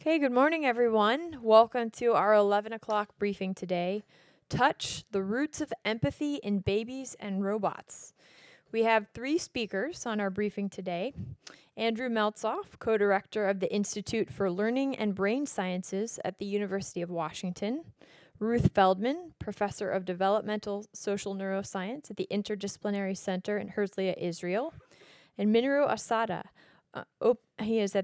Okay, good morning, everyone. Welcome to our 11 o'clock briefing today. Touch, the roots of empathy in babies and robots. We have three speakers on our briefing today. Andrew Meltzoff, co-director of the Institute for Learning and Brain Sciences at the University of Washington. Ruth Feldman, professor of developmental social neuroscience at the Interdisciplinary Center in Herzliya, Israel. And Minoru Asada, he's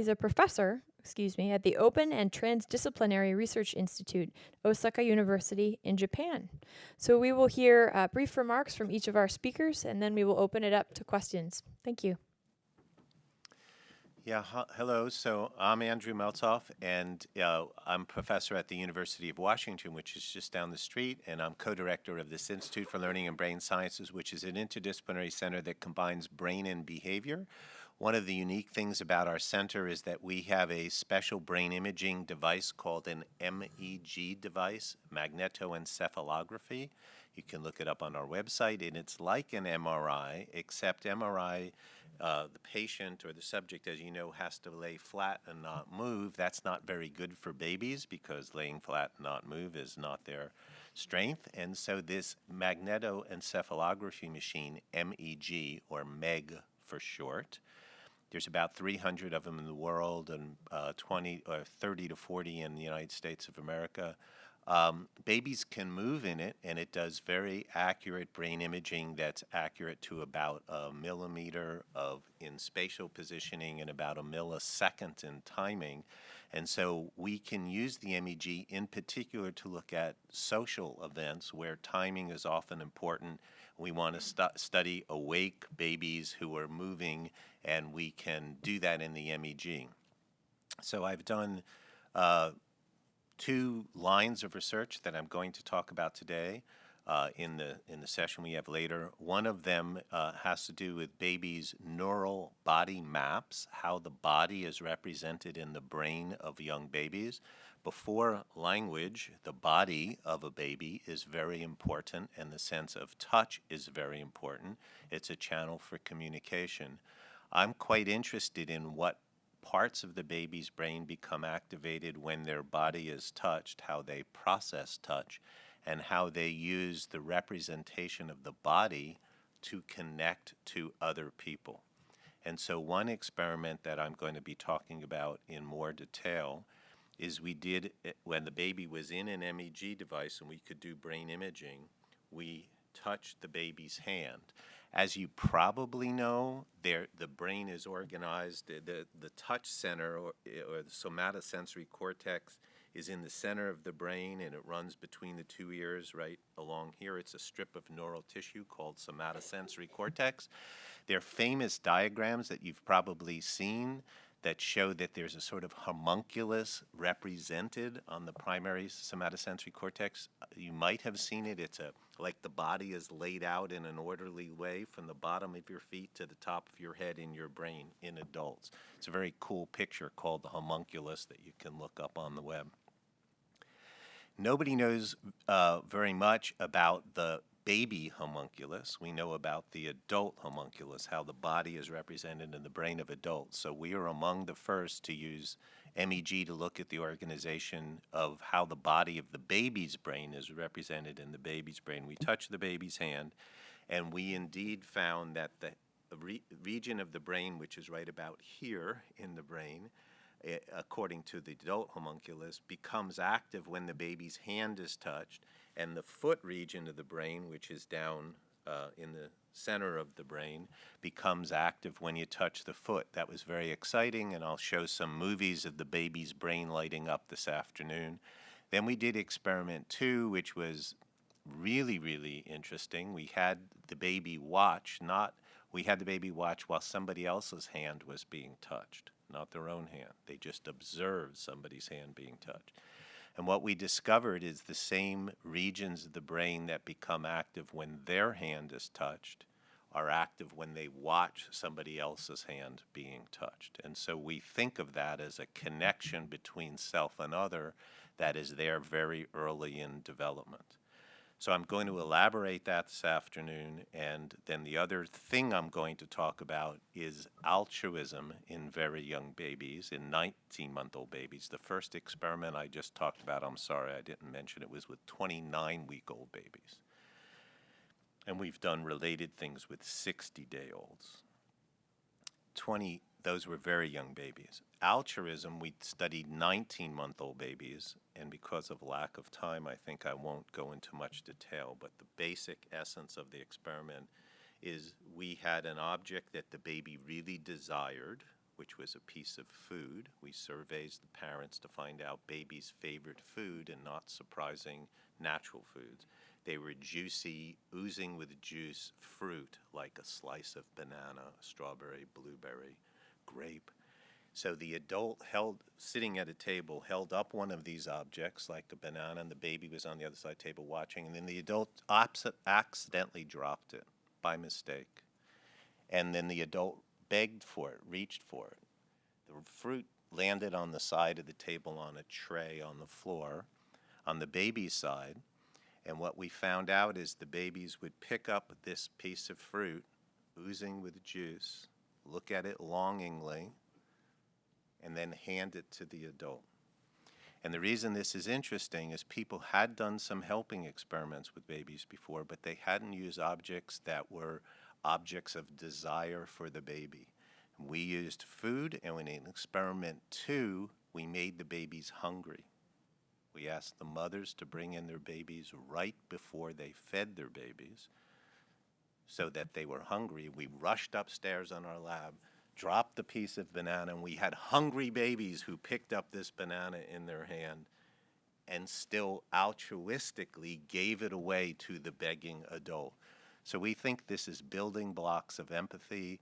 a professor, at the Open and Transdisciplinary Research Institute, Osaka University in Japan. So we will hear brief remarks from each of our speakers, and then we will open it up to questions. Thank you. Yeah, hello. So I'm Andrew Meltzoff, and I'm professor at the University of Washington, which is just down the street, and I'm co-director of this Institute for Learning and Brain Sciences, which is an interdisciplinary center that combines brain and behavior. One of the unique things about our center is that we have a special brain imaging device called an MEG device, magnetoencephalography. You can look it up on our website, and it's like an MRI, except MRI, the patient or the subject, as you know, has to lay flat and not move. That's not very good for babies because laying flat and not move is not their strength. And so this magnetoencephalography machine, MEG, or MEG for short, there's about 300 of them in the world and 20 or 30 to 40 in the United States of America. Babies can move in it, and it does very accurate brain imaging that's accurate to about a millimeter in spatial positioning and about a millisecond in timing. And so we can use the MEG in particular to look at social events where timing is often important. We want to study awake babies who are moving, and we can do that in the MEG. So I've done two lines of research that I'm going to talk about today in the session we have later. One of them has to do with babies' neural body maps, how the body is represented in the brain of young babies. Before language, the body of a baby is very important, and the sense of touch is very important. It's a channel for communication. I'm quite interested in what parts of the baby's brain become activated when their body is touched, how they process touch, and how they use the representation of the body to connect to other people. And so one experiment that I'm going to be talking about in more detail is we did, when the baby was in an MEG device and we could do brain imaging, we touched the baby's hand. As you probably know, the brain is organized, the touch center or the somatosensory cortex is in the center of the brain, and it runs between the two ears right along here. It's a strip of neural tissue called somatosensory cortex. There are famous diagrams that you've probably seen that show that there's a sort of homunculus represented on the primary somatosensory cortex. You might have seen it. It's like the body is laid out in an orderly way from the bottom of your feet to the top of your head in your brain in adults. It's a very cool picture called the homunculus that you can look up on the web. Nobody knows very much about the baby homunculus. We know about the adult homunculus, how the body is represented in the brain of adults. So we are among the first to use MEG to look at the organization of how the body of the baby's brain is represented in the baby's brain. We touch the baby's hand, and we indeed found that the region of the brain, which is right about here in the brain, according to the adult homunculus, becomes active when the baby's hand is touched, and the foot region of the brain, which is down in the center of the brain, becomes active when you touch the foot. That was very exciting, and I'll show some movies of the baby's brain lighting up this afternoon. Then we did experiment 2, which was really, really interesting. We had the baby watch while somebody else's hand was being touched, not their own hand. They just observed somebody's hand being touched. And what we discovered is the same regions of the brain that become active when their hand is touched are active when they watch somebody else's hand being touched. And so we think of that as a connection between self and other that is there very early in development. So I'm going to elaborate that this afternoon, and then the other thing I'm going to talk about is altruism in very young babies, in 19-month-old babies. The first experiment I just talked about, I'm sorry I didn't mention it, was with 29-week-old babies. And we've done related things with 60-day-olds. Those were very young babies. Altruism, we studied 19-month-old babies, and because of lack of time, I think I won't go into much detail, but the basic essence of the experiment is we had an object that the baby really desired, which was a piece of food. We surveyed the parents to find out baby's favorite food and not surprising natural foods. They were juicy, oozing with juice fruit, like a slice of banana, strawberry, blueberry, grape. So the adult sitting at a table, held up one of these objects, like a banana, and the baby was on the other side of the table watching, and then the adult accidentally dropped it by mistake. And then the adult begged for it, reached for it. The fruit landed on the side of the table on a tray on the floor, on the baby's side. And what we found out is the babies would pick up this piece of fruit, oozing with juice, look at it longingly, and then hand it to the adult. And the reason this is interesting is people had done some helping experiments with babies before, but they hadn't used objects that were objects of desire for the baby. We used food, and in experiment 2, we made the babies hungry. We asked the mothers to bring in their babies right before they fed their babies so that they were hungry. We rushed upstairs on our lab, dropped the piece of banana, and we had hungry babies who picked up this banana in their hand and still altruistically gave it away to the begging adult. So we think this is building blocks of empathy,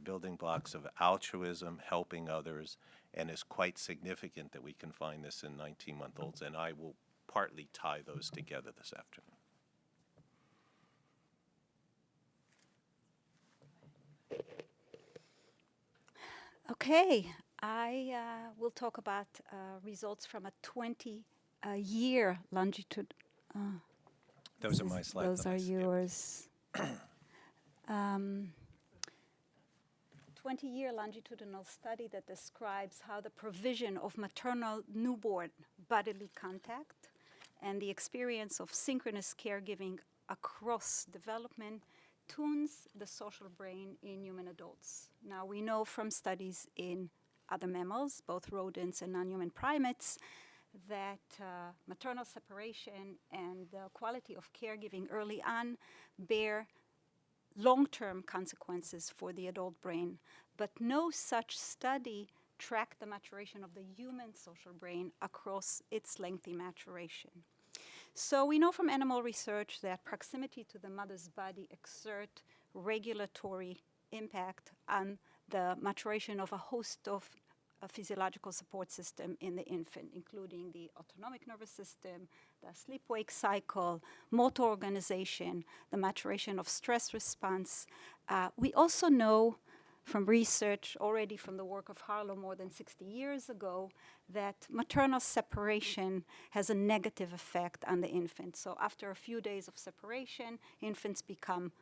building blocks of altruism, helping others, and is quite significant that we can find this in 19-month-olds, and I will partly tie those together this afternoon. Okay, I will talk about results from a 20-year longitude. Those are my slides. Those are yours. 20-year longitudinal study that describes how the provision of maternal-newborn bodily contact and the experience of synchronous caregiving across development tunes the social brain in human adults. Now, we know from studies in other mammals, both rodents and non-human primates, that maternal separation and the quality of caregiving early on bear long-term consequences for the adult brain, but no such study tracked the maturation of the human social brain across its lengthy maturation. So we know from animal research that proximity to the mother's body exert regulatory impact on the maturation of a host of a physiological support system in the infant, including the autonomic nervous system, the sleep-wake cycle, motor organization, the maturation of stress response. We also know from research already from the work of Harlow more than 60 years ago that maternal separation has a negative effect on the infant. So after a few days of separation, infants become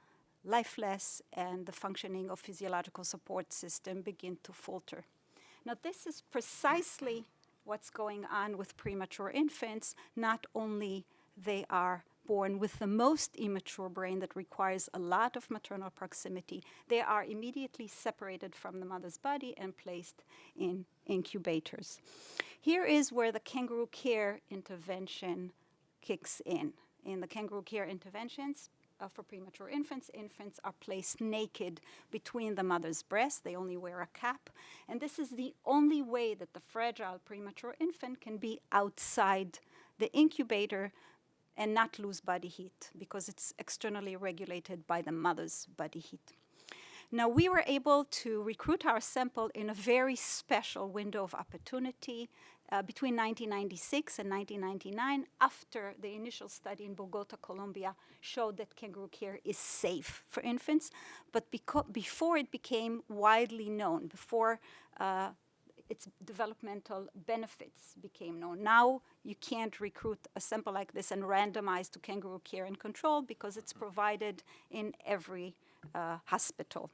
lifeless and the functioning of physiological support system begin to falter. Now, this is precisely what's going on with premature infants. Not only they are born with the most immature brain that requires a lot of maternal proximity, they are immediately separated from the mother's body and placed in incubators. Here is where the kangaroo care intervention kicks in. In the kangaroo care interventions, for premature infants, infants are placed naked between the mother's breasts. They only wear a cap. And this is the only way that the fragile premature infant can be outside the incubator and not lose body heat because it's externally regulated by the mother's body heat. Now, we were able to recruit our sample in a very special window of opportunity between 1996 and 1999, after the initial study in Bogota, Colombia, showed that kangaroo care is safe for infants. But before it became widely known, before its developmental benefits became known. Now you can't recruit a sample like this and randomize to kangaroo care and control because it's provided in every hospital.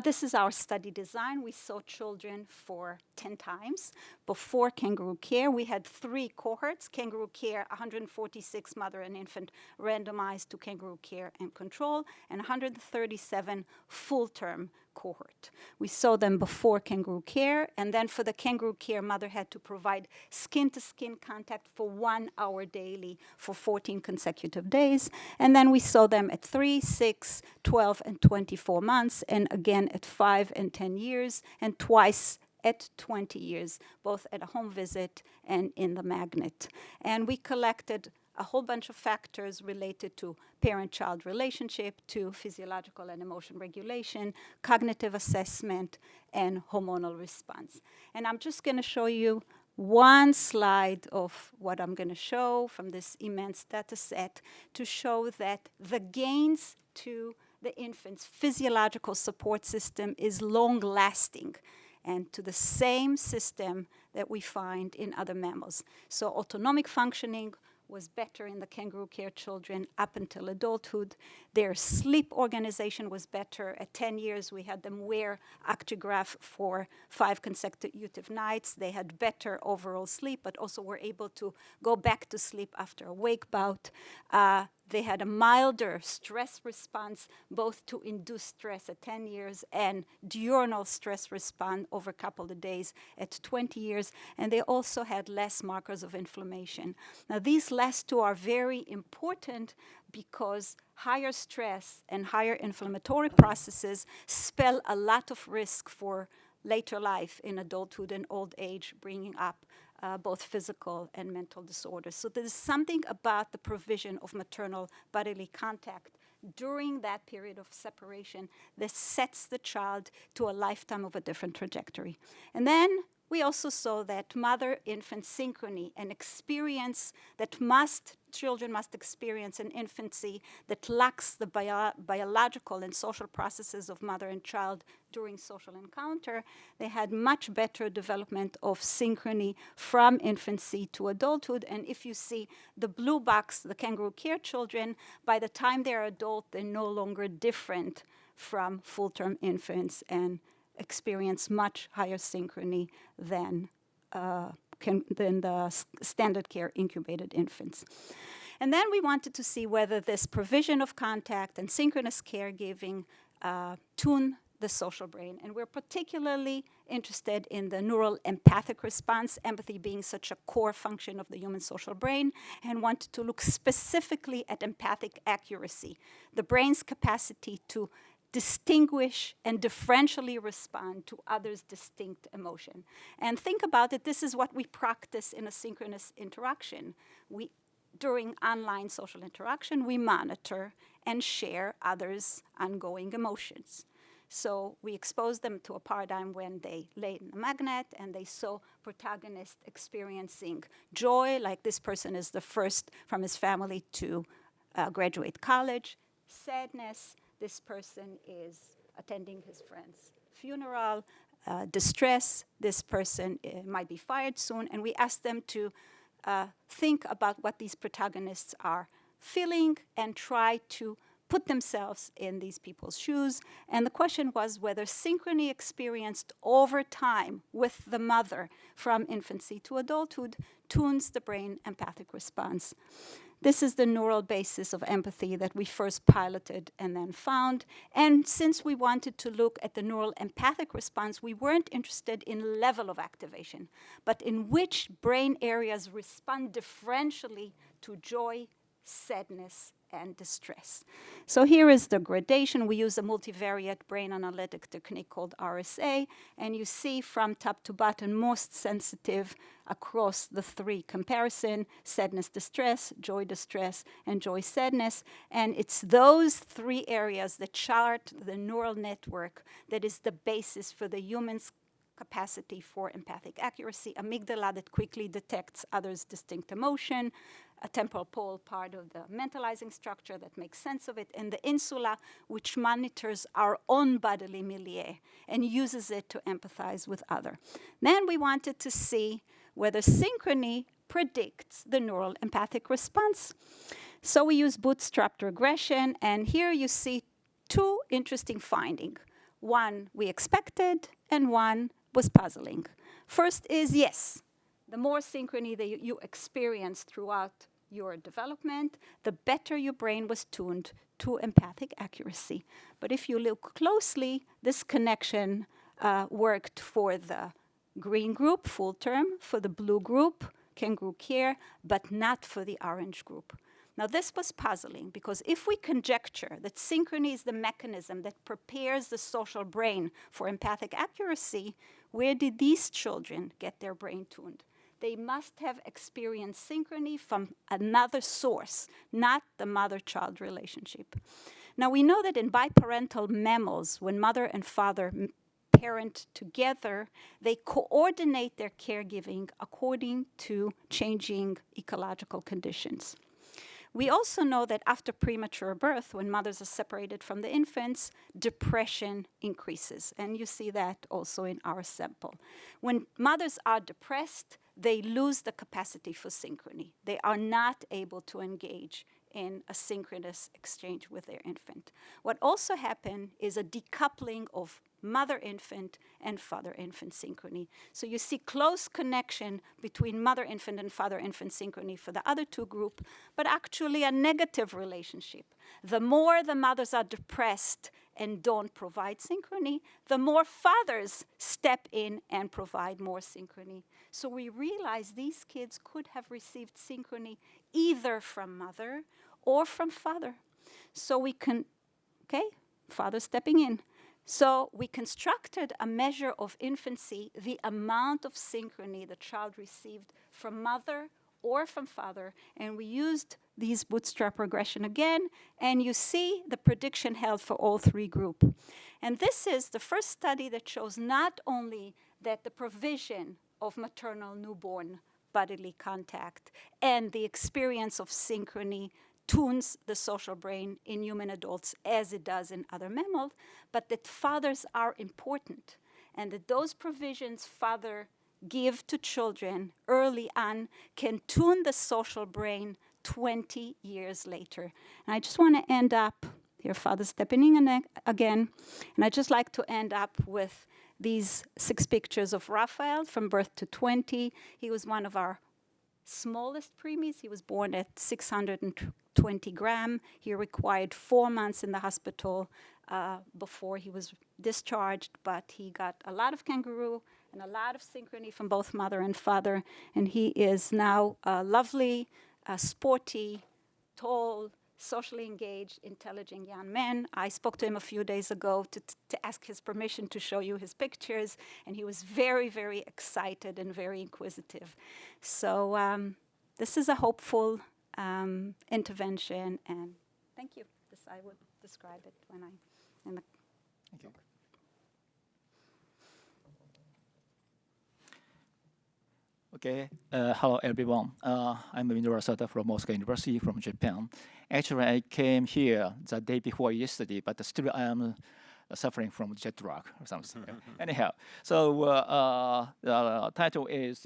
This is our study design. We saw children for 10 times. Before kangaroo care, we had 3 cohorts. Kangaroo care, 146 mother and infant randomized to kangaroo care and control, and 137 full-term cohort. We saw them before kangaroo care, and then for the kangaroo care, mother had to provide skin-to-skin contact for 1 hour daily for 14 consecutive days. And then we saw them at 3, 6, 12, and 24 months, and again at 5 and 10 years, and twice at 20 years, both at a home visit and in the magnet. And we collected a whole bunch of factors related to parent-child relationship, to physiological and emotion regulation, cognitive assessment, and hormonal response. And I'm just going to show you one slide of what I'm going to show from this immense data set to show that the gains to the infant's physiological support system is long-lasting and to the same system that we find in other mammals. So autonomic functioning was better in the kangaroo care children up until adulthood. Their sleep organization was better. At 10 years, we had them wear Actigraph for 5 consecutive nights. They had better overall sleep, but also were able to go back to sleep after a wake bout. They had a milder stress response, both to induced stress at 10 years and diurnal stress response over a couple of days at 20 years. And they also had less markers of inflammation. Now, these last 2 are very important because higher stress and higher inflammatory processes spell a lot of risk for later life in adulthood and old age, bringing up both physical and mental disorders. So there's something about the provision of maternal bodily contact during that period of separation that sets the child to a lifetime of a different trajectory. And then we also saw that mother-infant synchrony, an experience that children must experience in infancy that lacks the biological and social processes of mother and child during social encounter. They had much better development of synchrony from infancy to adulthood. And if you see the blue box, the kangaroo care children, by the time they're adult, they're no longer different from full-term infants and experience much higher synchrony than the standard care incubated infants. And then we wanted to see whether this provision of contact and synchronous caregiving tune the social brain. And we're particularly interested in the neural empathic response, empathy being such a core function of the human social brain, and wanted to look specifically at empathic accuracy, the brain's capacity to distinguish and differentially respond to others' distinct emotion. And think about it, this is what we practice in a synchronous interaction. During online social interaction, we monitor and share others' ongoing emotions. So we expose them to a paradigm when they lay in a magnet and they saw protagonists experiencing joy, like this person is the first from his family to graduate college, sadness, this person is attending his friend's funeral, distress, this person might be fired soon, and we ask them to think about what these protagonists are feeling and try to put themselves in these people's shoes. And the question was whether synchrony experienced over time with the mother from infancy to adulthood tunes the brain empathic response. This is the neural basis of empathy that we first piloted and then found. And since we wanted to look at the neural empathic response, we weren't interested in level of activation, but in which brain areas respond differentially to joy, sadness, and distress. So here is the gradation. We use a multivariate brain analytic technique called RSA, and you see from top to bottom most sensitive across the 3 comparison, sadness, distress, joy, distress, and joy, sadness. And it's those 3 areas that chart the neural network that is the basis for the human's capacity for empathic accuracy, amygdala that quickly detects others' distinct emotion, a temporal pole, part of the mentalizing structure that makes sense of it, and the insula, which monitors our own bodily milieu and uses it to empathize with other. Then we wanted to see whether synchrony predicts the neural empathic response. So we use bootstrapped regression, and here you see two interesting findings. One we expected, and one was puzzling. First is, yes, the more synchrony that you experience throughout your development, the better your brain was tuned to empathic accuracy. But if you look closely, this connection worked for the green group, full term, for the blue group, Kangaroo care, but not for the orange group. Now, this was puzzling because if we conjecture that synchrony is the mechanism that prepares the social brain for empathic accuracy, where did these children get their brain tuned? They must have experienced synchrony from another source, not the mother-child relationship. Now, we know that in biparental mammals, when mother and father parent together, they coordinate their caregiving according to changing ecological conditions. We also know that after premature birth, when mothers are separated from the infants, depression increases. And you see that also in our sample. When mothers are depressed, they lose the capacity for synchrony. They are not able to engage in a synchronous exchange with their infant. What also happened is a decoupling of mother-infant and father-infant synchrony. So you see close connection between mother-infant and father-infant synchrony for the other two groups, but actually a negative relationship. The more the mothers are depressed and don't provide synchrony, the more fathers step in and provide more synchrony. So we realize these kids could have received synchrony either from mother or from father. So we can, father stepping in. So we constructed a measure of infancy, the amount of synchrony the child received from mother or from father, and we used these bootstrap regression again, and you see the prediction held for all three groups. And this is the first study that shows not only that the provision of maternal-newborn bodily contact and the experience of synchrony tunes the social brain in human adults as it does in other mammals, but that fathers are important, and that those provisions father give to children early on can tune the social brain 20 years later. And I just want to end up, here father stepping in again, and I just like to end up with these 6 pictures of Raphael from birth to 20. He was one of our smallest preemies. He was born at 620 grams. He required 4 months in the hospital before he was discharged, but he got a lot of kangaroo and a lot of synchrony from both mother and father, and he is now a lovely, sporty, tall, socially engaged, intelligent young man. I spoke to him a few days ago to ask his permission to show you his pictures, and he was very, very excited and very inquisitive. So this is a hopeful intervention, and thank you. This I would describe it when I'm in the... Thank you. Okay, hello everyone. I'm Minoru Asada from Moscow University from Japan. Actually, I came here the day before yesterday, but still I am suffering from jet lag or something. Anyhow, so the title is,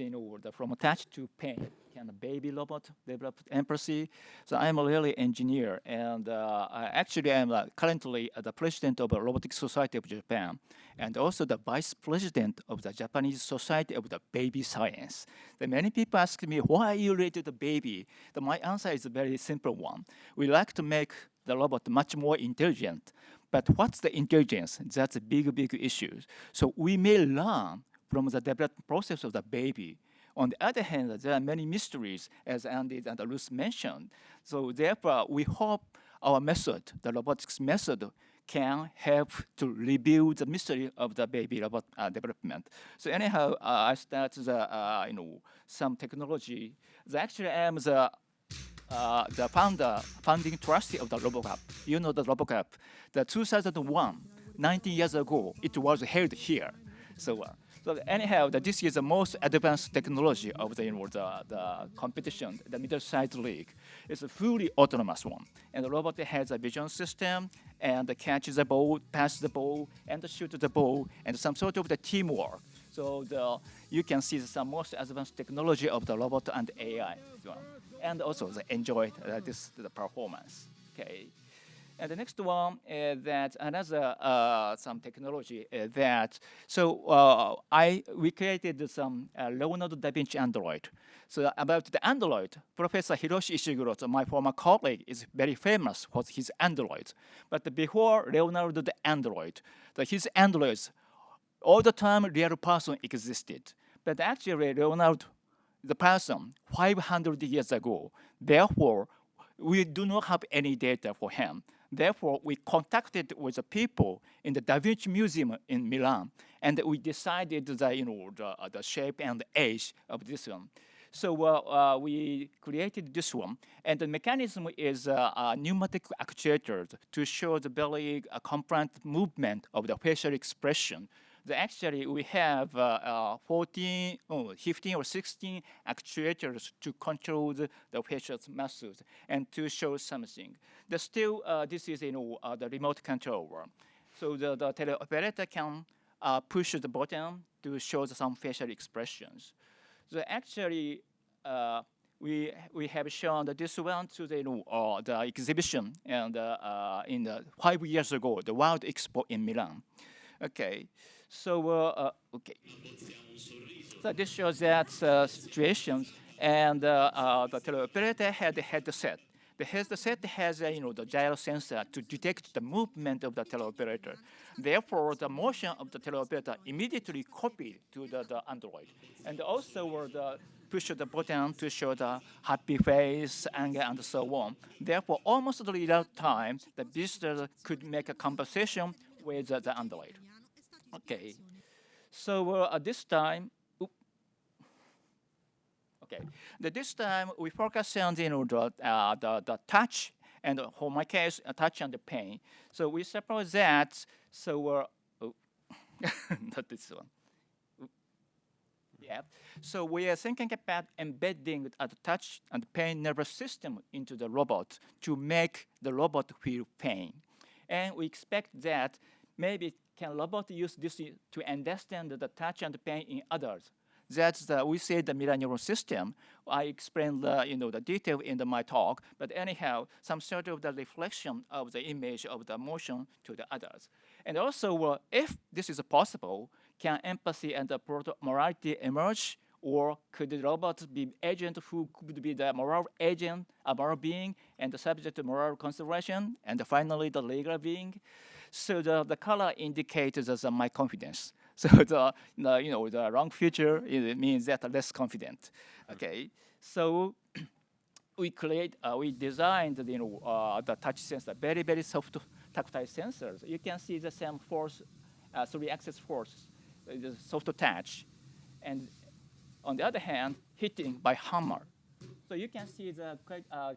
from touch to pain. Can a baby robot develop empathy? So I'm a really engineer, and actually I'm currently the president of the Robotics Society of Japan, and also the vice president of the Japanese Society of the Baby Science. Many people ask me, why are you related to the baby? My answer is a very simple one. We like to make the robot much more intelligent, but what's the intelligence? That's a big, big issue. So we may learn from the development process of the baby. On the other hand, there are many mysteries, as Andy and Ruth mentioned. So therefore, we hope our method, the robotics method, can help to reveal the mystery of the baby robot development. So anyhow, I start the some technology. Actually, I am the founding trustee of the RoboCup. You know the RoboCup. The 2001, 19 years ago, it was held here. So So anyhow, this is the most advanced technology of the competition, the middle-sized league. It's a fully autonomous one. And the robot has a vision system and catches the ball, passes the ball, and shoots the ball, and some sort of the teamwork. So you can see the most advanced technology of the robot and AI. And also they enjoyed the performance. Okay. And the next one is that another some technology that we created some Leonardo da Vinci Android. So about the Android, Professor Hiroshi Ishiguro, my former colleague, is very famous for his Androids. But before Leonardo the Android, his Androids, all the time real person existed. But actually Leonardo, the person, 500 years ago, therefore we do not have any data for him. Therefore, we contacted with the people in the Da Vinci Museum in Milan, and we decided the shape and the age of this one. So we created this one, and the mechanism is pneumatic actuators to show the very compliant movement of the facial expression. Actually, we have 15 or 16 actuators to control the facial muscles and to show something. Still, this is the remote control. So the teleoperator can push the button to show some facial expressions. So actually, we have shown this one to the exhibition and in 5 years ago, the World Expo in Milan. Okay. So, okay. So this shows that situations, and the teleoperator had the headset. The headset has the gyro sensor to detect the movement of the teleoperator. Therefore, the motion of the teleoperator immediately copied to the Android. And also push the button to show the happy face, anger, and so on. Therefore, almost in real time, the visitor could make a conversation with the Android. Okay, so this time, this time we focus on the touch, and for my case, touch and the pain. So we suppose that. So not this one. Yeah. So we are thinking about embedding the touch and pain nervous system into the robot to make the robot feel pain, and we expect that maybe can robot use this to understand the touch and pain in others? That's we say the mirror neuron system. I explained the detail in my talk, but anyhow, some sort of the reflection of the image of the motion to the others. And also, if this is possible, can empathy and the morality emerge, or could the robot be agent who could be the moral agent, a moral being, and the subject to moral consideration, and finally the legal being? So the color indicates my confidence. So the wrong future means that less confident. Okay, so we designed the touch sensor, very very soft tactile sensors. You can see the same force, 3-axis force, the soft touch, and on the other hand, hitting by hammer. So you can see the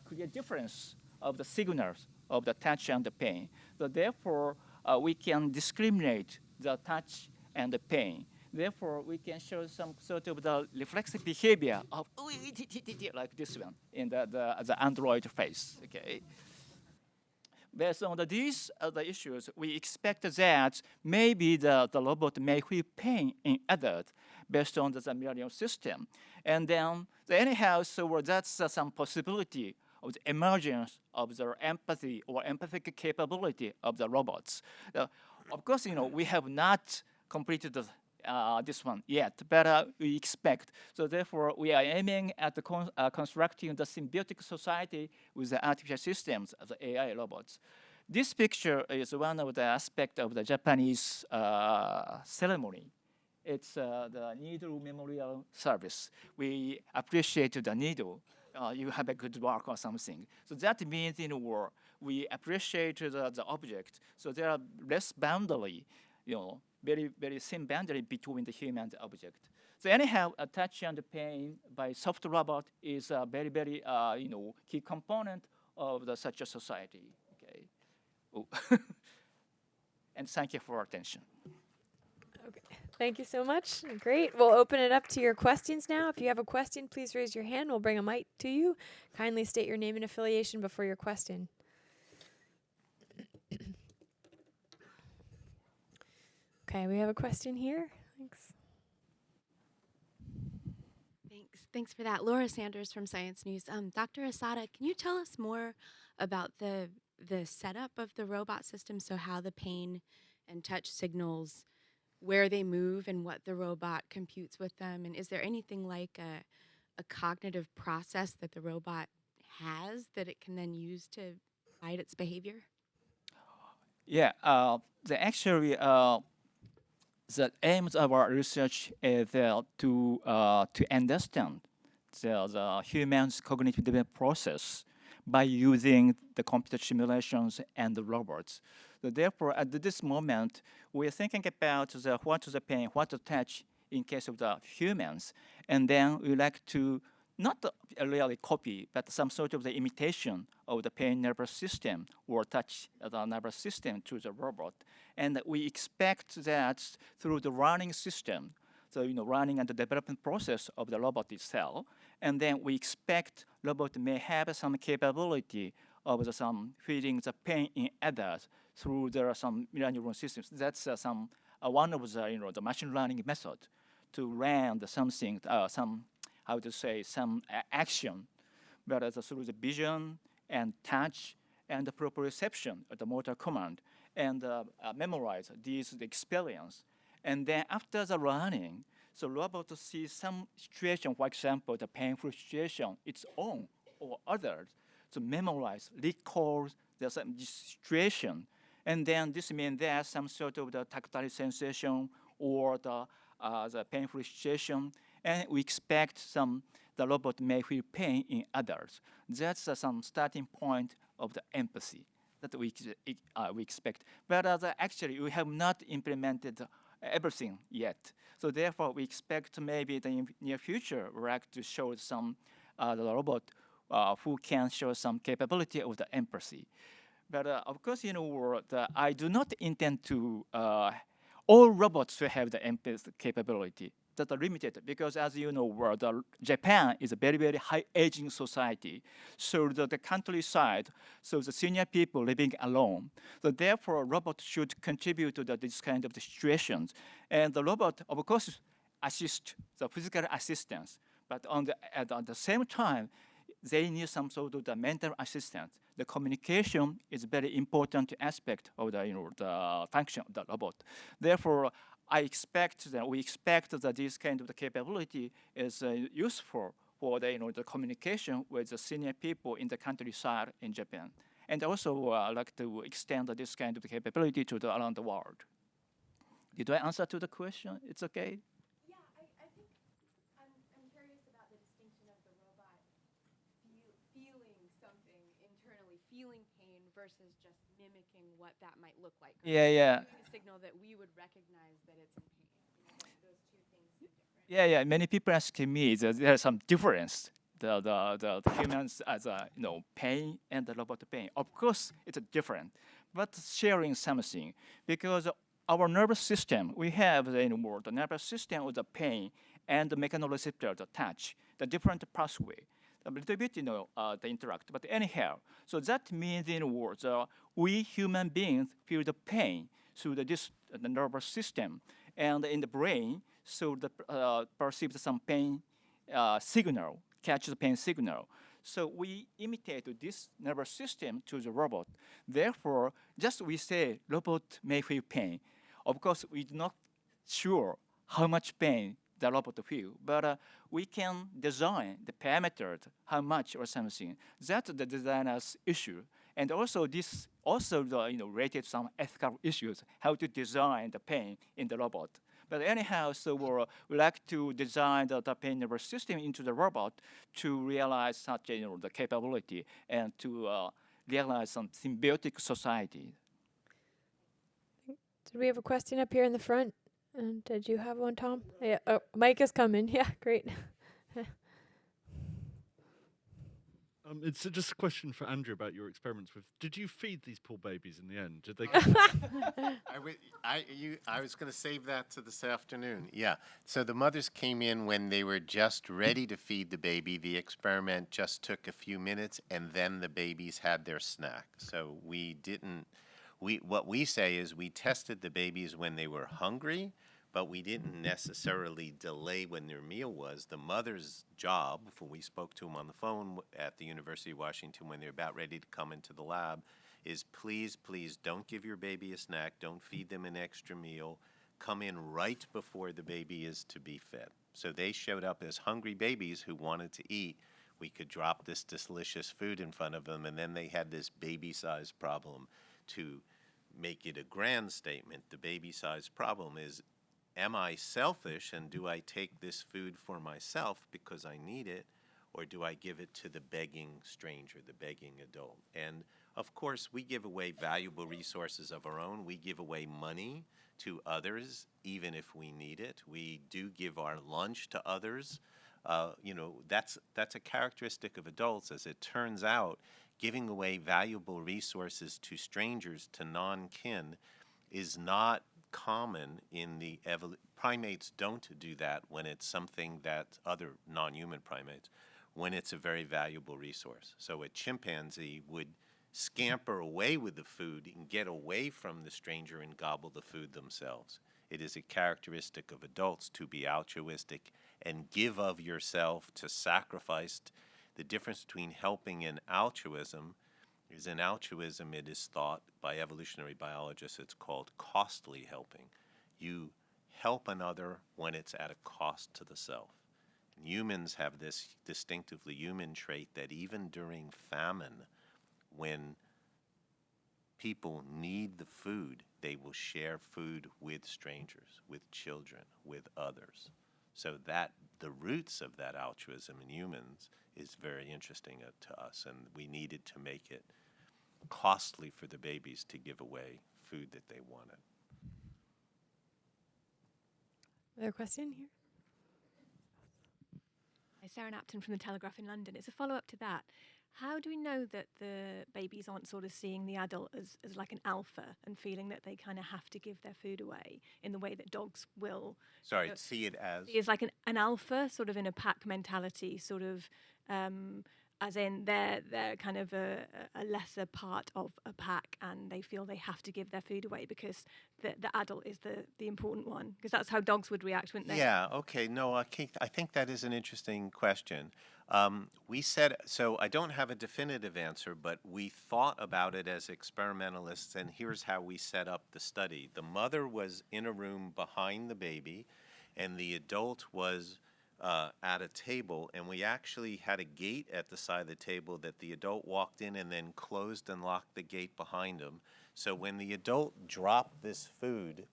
clear difference of the signals of the touch and the pain. So therefore, we can discriminate the touch and the pain. Therefore, we can show some sort of the reflexive behavior of like this one in the Android face. Okay. Based on these other issues, we expect that maybe the robot may feel pain in others based on the mirror neuron system. And then, anyhow, so that's some possibility of the emergence of the empathy or empathic capability of the robots. Of course, we have not completed this one yet, but we expect. So therefore, we are aiming at constructing the symbiotic society with the artificial systems, the AI robots. This picture is one of the aspects of the Japanese ceremony. It's the needle memorial service. We appreciate the needle. You have a good work or something. So that means we appreciate the object. So there are less boundary, very, very thin boundary between the human and the object. So anyhow, touch and pain by soft robot is a very, very key component of such a society. Okay. Oh. And thank you for your attention. Okay. Thank you so much. Great. We'll open it up to your questions now. If you have a question, please raise your hand. We'll bring a mic to you. Kindly state your name and affiliation before your question. Okay, we have a question here. Thanks. Thanks for that. Laura Sanders from Science News. Dr. Asada, can you tell us more about the setup of the robot system? So how the pain and touch signals, where they move and what the robot computes with them? And is there anything like a cognitive process that the robot has that it can then use to guide its behavior? Yeah, the aims of our research is to understand the human's cognitive development process by using the computer simulations and the robots. So therefore, at this moment, we're thinking about what is the pain, what to touch in case of the humans, and then we like to not really copy, but some sort of the imitation of the pain nervous system or touch the nervous system to the robot. And we expect that through the running system, so running and the development process of the robot itself, and then we expect robot may have some capability of some feeling the pain in others through some mirror neuron systems. That's one of the machine learning method to run something some action, but through the vision and touch and the proprioception of the motor command, and memorize these experience. And then after the running, so robot sees some situation, for example, the painful situation, its own or others, to memorize, recall this situation. And then this means there's some sort of the tactile sensation or the painful situation, and we expect the robot may feel pain in others. That's some starting point of the empathy that we expect. But actually, we have not implemented everything yet. So therefore, we expect maybe the near future we'd like to show the robot who can show some capability of the empathy. But of course, I do not intend to all robots to have the empathy capability. That are limited because, as you know, Japan is a very, very high aging society. So the countryside, so the senior people living alone. So therefore, robots should contribute to this kind of situations. And the robot, of course, assist the physical assistance. But at the same time, they need some sort of the mental assistance. The communication is a very important aspect of the function of the robot. Therefore, we expect that this kind of the capability is useful for the communication with the senior people in the countryside in Japan. And also, I'd like to extend this kind of capability to around the world. Did I answer to the question? It's okay? Yeah, I think I'm curious about the distinction of the robot feeling something internally, feeling pain versus just mimicking what that might look like. Yeah. A signal that we would recognize that it's in pain. Those two things are different. Yeah. Many people ask me that there's some difference. The humans as pain and the robot pain. Of course, it's different, but sharing something because our nervous system, we have the nervous system with the pain and the mechanoreceptor, the touch, the different pathway. A little bit, they interact. But anyhow, so that means we human beings feel the pain through the nervous system, and in the brain, so the perceives some pain signal, catch the pain signal. So we imitate this nervous system to the robot. Therefore, just we say robot may feel pain. Of course, we're not sure how much pain the robot feel, but we can design the parameters, how much or something. That's the designer's issue. And also this related some ethical issues, how to design the pain in the robot. But anyhow, so we like to design the pain nervous system into the robot to realize such the capability and to realize some symbiotic society. Did we have a question up here in the front? And did you have one, Tom? Yeah. Oh, Mike is coming. Yeah, great. It's just a question for Andrew about your experiments with. Did you feed these poor babies in the end? Did they? I was going to save that to this afternoon. Yeah. So the mothers came in when they were just ready to feed the baby. The experiment just took a few minutes, and then the babies had their snack. So what we say is we tested the babies when they were hungry, but we didn't necessarily delay when their meal was. The mother's job, when we spoke to them on the phone at the University of Washington when they're about ready to come into the lab, is please don't give your baby a snack, don't feed them an extra meal, come in right before the baby is to be fed. So they showed up as hungry babies who wanted to eat. We could drop this delicious food in front of them, and then they had this baby-sized problem. To make it a grand statement, the baby-sized problem is, am I selfish and do I take this food for myself because I need it, or do I give it to the begging stranger, the begging adult? And of course, we give away valuable resources of our own. We give away money to others, even if we need it. We do give our lunch to others. That's a characteristic of adults. As it turns out, giving away valuable resources to strangers, to non-kin, is not common in the primates. Don't do that when it's something that other non-human primates, when it's a very valuable resource. So a chimpanzee would scamper away with the food and get away from the stranger and gobble the food themselves. It is a characteristic of adults to be altruistic and give of yourself, to sacrifice. The difference between helping and altruism is, in altruism, it is thought by evolutionary biologists, it's called costly helping. You help another when it's at a cost to the self. And humans have this distinctively human trait that even during famine, when people need the food, they will share food with strangers, with children, with others. So that the roots of that altruism in humans is very interesting to us, and we needed to make it costly for the babies to give away food that they wanted. Another question here? Hi, Sarah Napton from the Telegraph in London. It's a follow-up to that. How do we know that the babies aren't sort of seeing the adult as like an alpha and feeling that they kind of have to give their food away in the way that dogs will? Sorry, see it as? Is like an alpha, sort of in a pack mentality, sort of as in they're kind of a lesser part of a pack, and they feel they have to give their food away because the adult is the important one, because that's how dogs would react, wouldn't they? Yeah, okay. No, I think that is an interesting question. We said, so I don't have a definitive answer, but we thought about it as experimentalists, and here's how we set up the study. The mother was in a room behind the baby, and the adult was at a table, and we actually had a gate at the side of the table that the adult walked in and then closed and locked the gate behind him. So when the adult dropped this food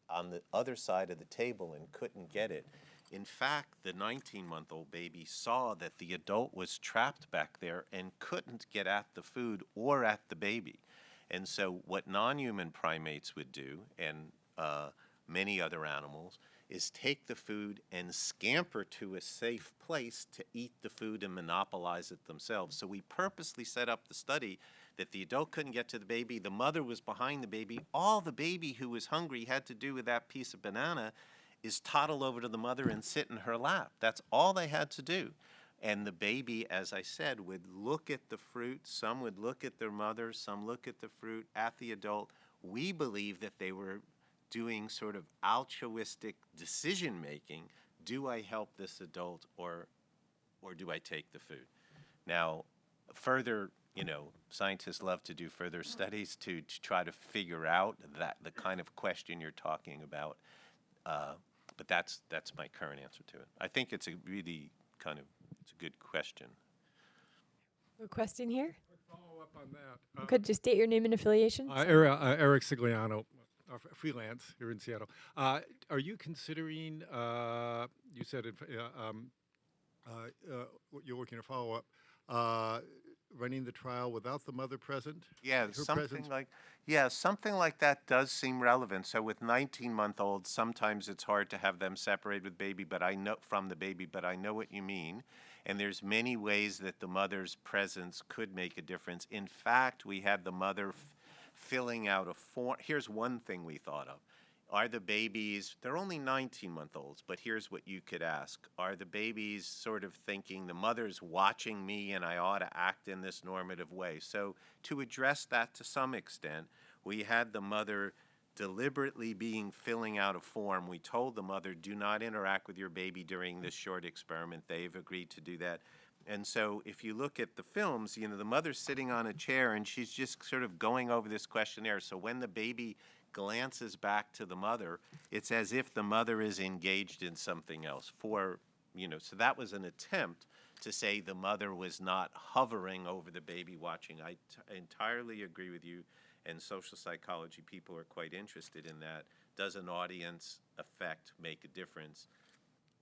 on the other side of the table and couldn't get it, in fact, the 19-month-old baby saw that the adult was trapped back there and couldn't get at the food or at the baby. And so what non-human primates would do, and many other animals, is take the food and scamper to a safe place to eat the food and monopolize it themselves. So we purposely set up the study that the adult couldn't get to the baby, the mother was behind the baby. All the baby who was hungry had to do with that piece of banana is toddle over to the mother and sit in her lap. That's all they had to do. And the baby, as I said, would look at the fruit. Some would look at their mother, some look at the fruit, at the adult. We believe that they were doing sort of altruistic decision making. Do I help this adult or do I take the food? Now, further, scientists love to do further studies to try to figure out that the kind of question you're talking about. But that's my current answer to it. I think it's a really it's a good question. A question here? Quick follow-up on that. Could you state your name and affiliation? Eric Sigliano, freelance here in Seattle. Are you considering, you said what you're looking to follow up, running the trial without the mother present? Yeah, Her something presence? like something like that does seem relevant. So with 19-month-olds, sometimes it's hard to have them separated with baby, but I know from the baby, but I know what you mean. And there's many ways that the mother's presence could make a difference. In fact, we had the mother filling out a form. Here's one thing we thought of. Are the babies, they're only 19-month-olds, but here's what you could ask. Are the babies sort of thinking, the mother's watching me and I ought to act in this normative way? So to address that to some extent, we had the mother deliberately filling out a form. We told the mother, do not interact with your baby during this short experiment. They've agreed to do that. And so if you look at the films, the mother's sitting on a chair and she's just sort of going over this questionnaire. So when the baby glances back to the mother, it's as if the mother is engaged in something else. So that was an attempt to say the mother was not hovering over the baby watching. I entirely agree with you, and social psychology people are quite interested in that. Does an audience effect make a difference?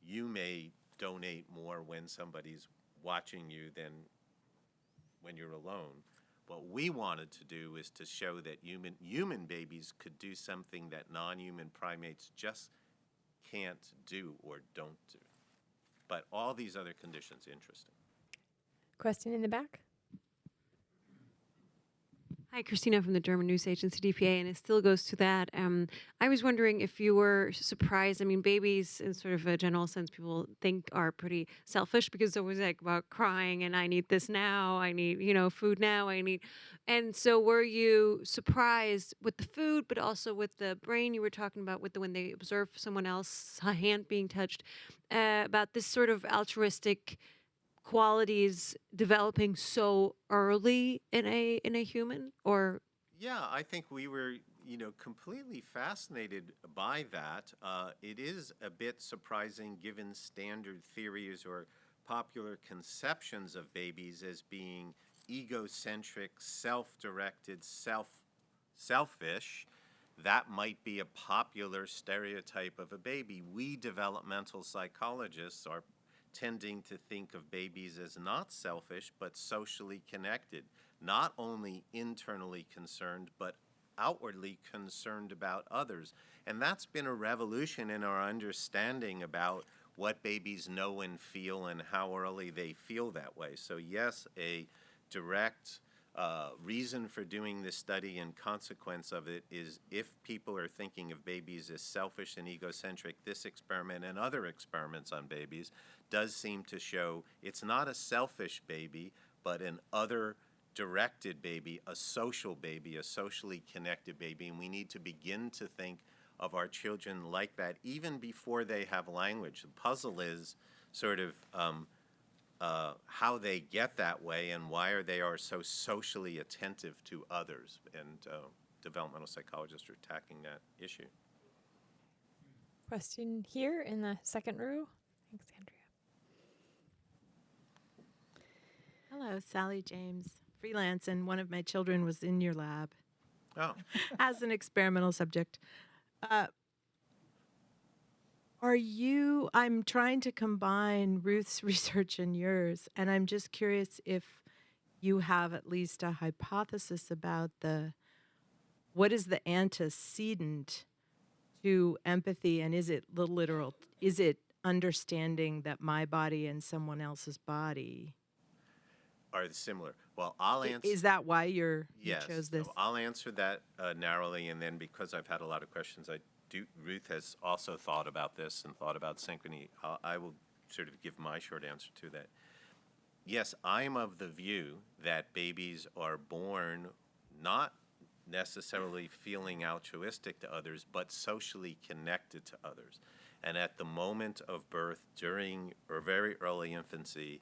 You may donate more when somebody's watching you than when you're alone. What we wanted to do is to show that human babies could do something that non-human primates just can't do or don't do. But all these other conditions, interesting. Question in the back? Hi, Christina from the German news agency DPA, and it still goes to that. I was wondering if you were surprised. I mean, babies, in sort of a general sense, people think are pretty selfish because it's always like about crying and I need this now, I need, food now, and so were you surprised with the food, but also with the brain you were talking about, with when they observe someone else's hand being touched, about this sort of altruistic qualities developing so early in a human? Or Yeah, I think we were, completely fascinated by that. It is a bit surprising given standard theories or popular conceptions of babies as being egocentric, self-directed, selfish. That might be a popular stereotype of a baby. We developmental psychologists are tending to think of babies as not selfish, but socially connected, not only internally concerned, but outwardly concerned about others. And that's been a revolution in our understanding about what babies know and feel and how early they feel that way. So yes, a direct reason for doing this study and consequence of it is if people are thinking of babies as selfish and egocentric, this experiment and other experiments on babies does seem to show it's not a selfish baby, but an other-directed baby, a social baby, a socially connected baby, and we need to begin to think of our children like that even before they have language. The puzzle is sort of how they get that way and why they are so socially attentive to others. And developmental psychologists are attacking that issue. Question here in the second row. Thanks, Andrea. Hello, Sally James, freelance, and one of my children was in your lab Oh, as an experimental subject. I'm trying to combine Ruth's research and yours, and I'm just curious if you have at least a hypothesis about what is the antecedent to empathy, and is it the literal, is it understanding that my body and someone else's body? are similar. Well, I'll answer. Is that why you Yes, chose this? so I'll answer that narrowly, and then because I've had a lot of questions, Ruth has also thought about this and thought about Synchrony. I will sort of give my short answer to that. Yes, I'm of the view that babies are born not necessarily feeling altruistic to others, but socially connected to others. And at the moment of birth, during or very early infancy,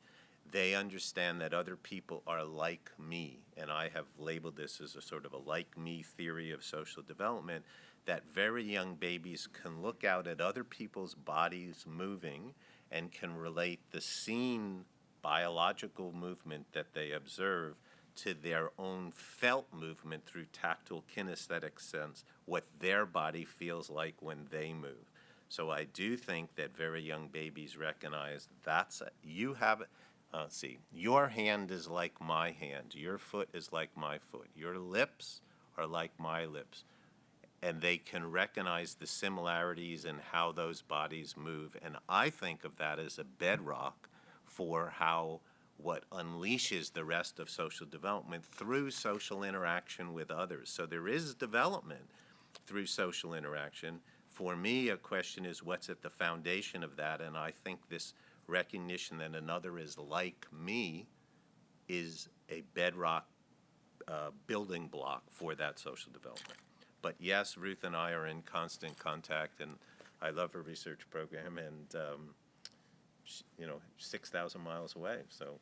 they understand that other people are like me, and I have labeled this as a sort of a like-me theory of social development, that very young babies can look out at other people's bodies moving and can relate the seen biological movement that they observe to their own felt movement through tactile kinesthetic sense, what their body feels like when they move. So I do think that very young babies recognize you have let's see, your hand is like my hand, your foot is like my foot, your lips are like my lips. And they can recognize the similarities in how those bodies move. And I think of that as a bedrock for how what unleashes the rest of social development through social interaction with others. So there is development through social interaction. For me, a question is what's at the foundation of that, and I think this recognition that another is like me is a bedrock building block for that social development. But yes, Ruth and I are in constant contact, and I love her research program, and 6,000 miles away, so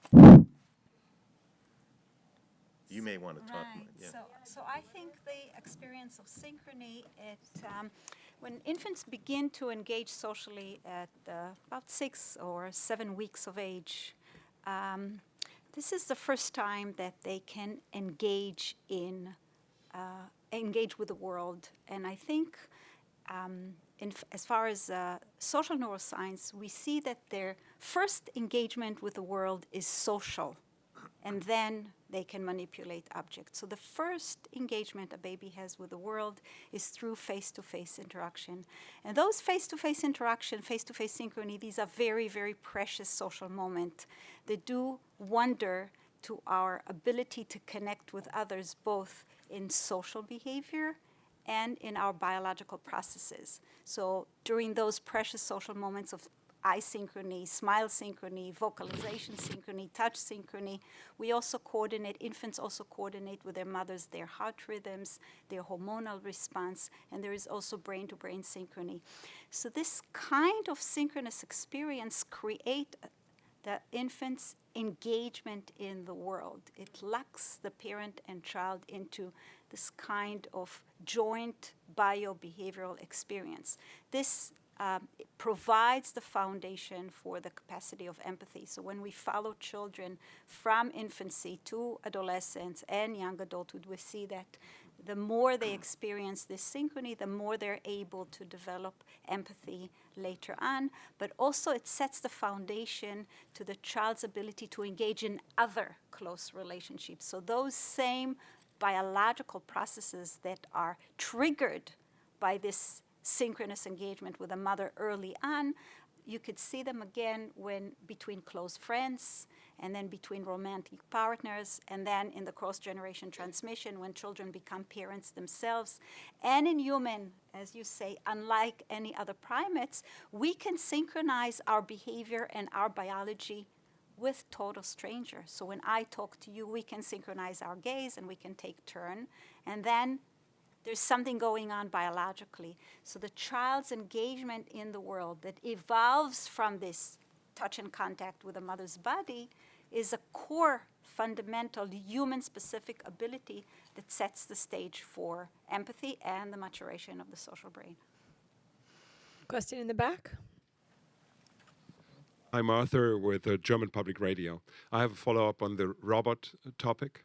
you may want to talk more. Yeah. So I think the experience of Synchrony, when infants begin to engage socially at about 6 or 7 weeks of age, this is the first time that they can engage with the world. And I think as far as social neuroscience, we see that their first engagement with the world is social, and then they can manipulate objects. So the first engagement a baby has with the world is through face-to-face interaction. And those face-to-face interaction, face-to-face synchrony, these are very, very precious social moments that do wonder to our ability to connect with others, both in social behavior and in our biological processes. So during those precious social moments of eye synchrony, smile synchrony, vocalization synchrony, touch synchrony, infants also coordinate with their mothers their heart rhythms, their hormonal response, and there is also brain-to-brain synchrony. So this kind of synchronous experience creates the infant's engagement in the world. It locks the parent and child into this kind of joint bio-behavioral experience. This provides the foundation for the capacity of empathy. So when we follow children from infancy to adolescence and young adulthood, we see that the more they experience this synchrony, the more they're able to develop empathy later on. But also it sets the foundation to the child's ability to engage in other close relationships. So those same biological processes that are triggered by this synchronous engagement with a mother early on, you could see them again when between close friends, and then between romantic partners, and then in the cross-generation transmission when children become parents themselves. And in human, as you say, unlike any other primates, we can synchronize our behavior and our biology with total strangers. So when I talk to you, we can synchronize our gaze and we can take turn. And then there's something going on biologically. So the child's engagement in the world that evolves from this touch and contact with a mother's body is a core, fundamental, human-specific ability that sets the stage for empathy and the maturation of the social brain. Question in the back? I'm Arthur with German Public Radio. I have a follow-up on the robot topic.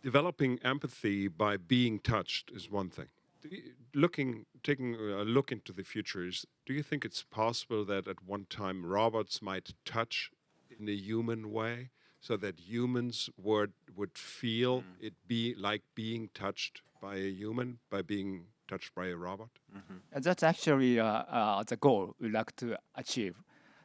Developing empathy by being touched is one thing. Taking a look into the future, do you think it's possible that at one time robots might touch in a human way, so that humans would feel it be like being touched by a human, by being touched by a robot? And that's actually the goal we like to achieve.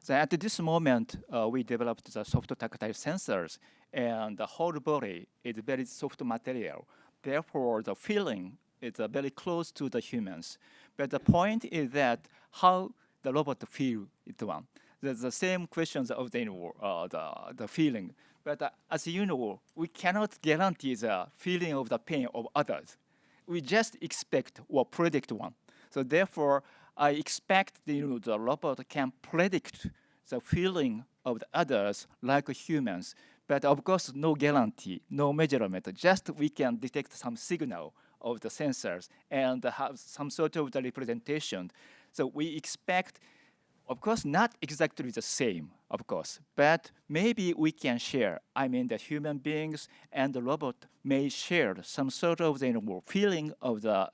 So at this moment, we developed the soft tactile sensors, and the whole body is very soft material. Therefore, the feeling is very close to the humans. But the point is that how the robot feel it one. There's the same questions of the feeling. But as you know, we cannot guarantee the feeling of the pain of others. We just expect or predict one. So therefore, I expect the robot can predict the feeling of the others like humans. But of course, no guarantee, no measurement. Just we can detect some signal of the sensors and have some sort of the representation. So we expect, of course, not exactly the same, of course, but maybe we can share. I mean, the human beings and the robot may share some sort of the feeling of the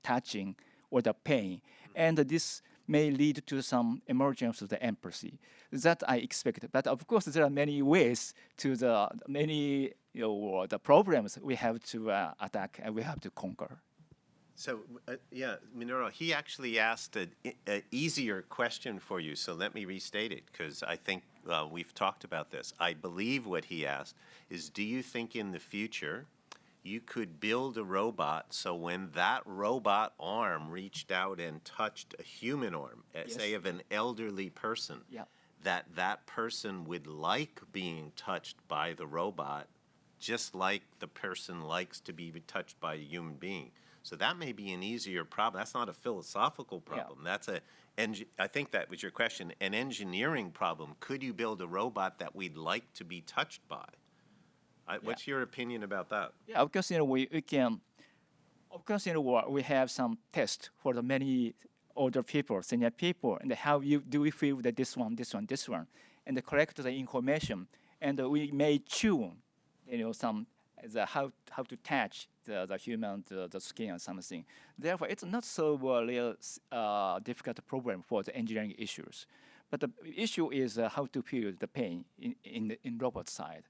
touching or the pain. And this may lead to some emergence of the empathy. That I expect. But of course, there are many ways to the problems we have to attack and we have to conquer. So, yeah, Minoru, he actually asked an easier question for you, so let me restate it, because I think we've talked about this. I believe what he asked is, do you think in the future you could build a robot so when that robot arm reached out and touched a human arm, say of an elderly person, that person would like being touched by the robot, just like the person likes to be touched by a human being? So that may be an easier problem. That's not a philosophical problem. That's I think that was your question, an engineering problem. Could you build a robot that we'd like to be touched by? What's your opinion about that? Yeah, of course, we can. Of course, we have some tests for the many older people, senior people, and how do we feel that this one, and collect the information, and we may tune, some how to touch the human the skin or something. Therefore, it's not so real difficult problem for the engineering issues, but the issue is how to feel the pain in robot side.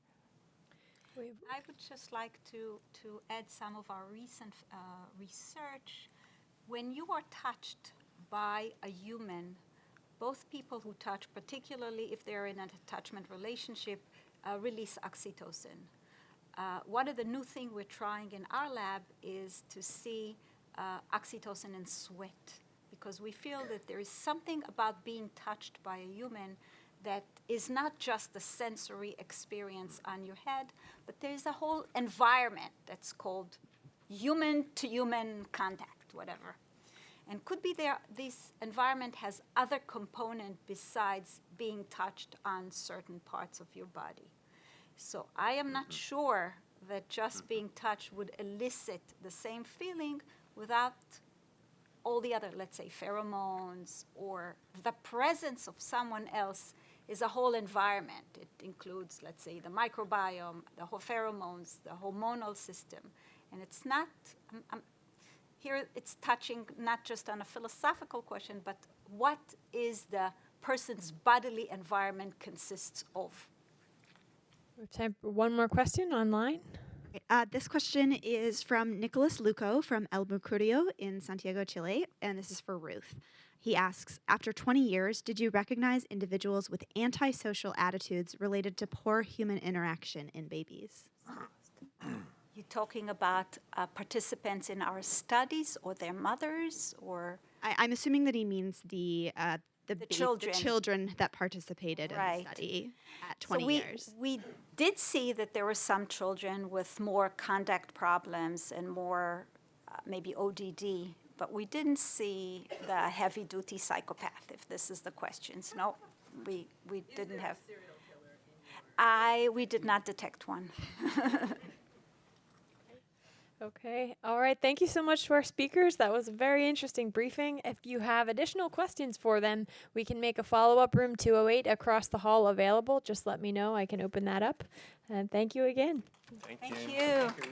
I would just like to add some of our recent research. When you are touched by a human, both people who touch, particularly if they're in an attachment relationship, release oxytocin. One of the new things we're trying in our lab is to see oxytocin in sweat, because we feel that there is something about being touched by a human that is not just the sensory experience on your head, but there's a whole environment that's called human-to-human contact, whatever. And could be this environment has other component besides being touched on certain parts of your body. So I am not sure that just being touched would elicit the same feeling without all the other, let's say, pheromones, or the presence of someone else is a whole environment. It includes, let's say, the microbiome, the whole pheromones, the hormonal system. And it's not, here it's touching not just on a philosophical question, but what is the person's bodily environment consists of. We have time for one more question online. This question is from Nicholas Luco from El Mercurio in Santiago, Chile, and this is for Ruth. He asks, after 20 years, did you recognize individuals with antisocial attitudes related to poor human interaction in babies? You're talking about participants in our studies or their mothers, or? I'm assuming that he means the children that participated in the study at 20 years. We did see that there were some children with more conduct problems and more maybe ODD, but we didn't see the heavy-duty psychopath, if this is the questions. No, we didn't have. We did not detect one. Okay. All right. Thank you so much to our speakers. That was a very interesting briefing. If you have additional questions for them, we can make a follow-up room 208 across the hall available. Just let me know. I can open that up. And thank you again. Thank you. Thank you.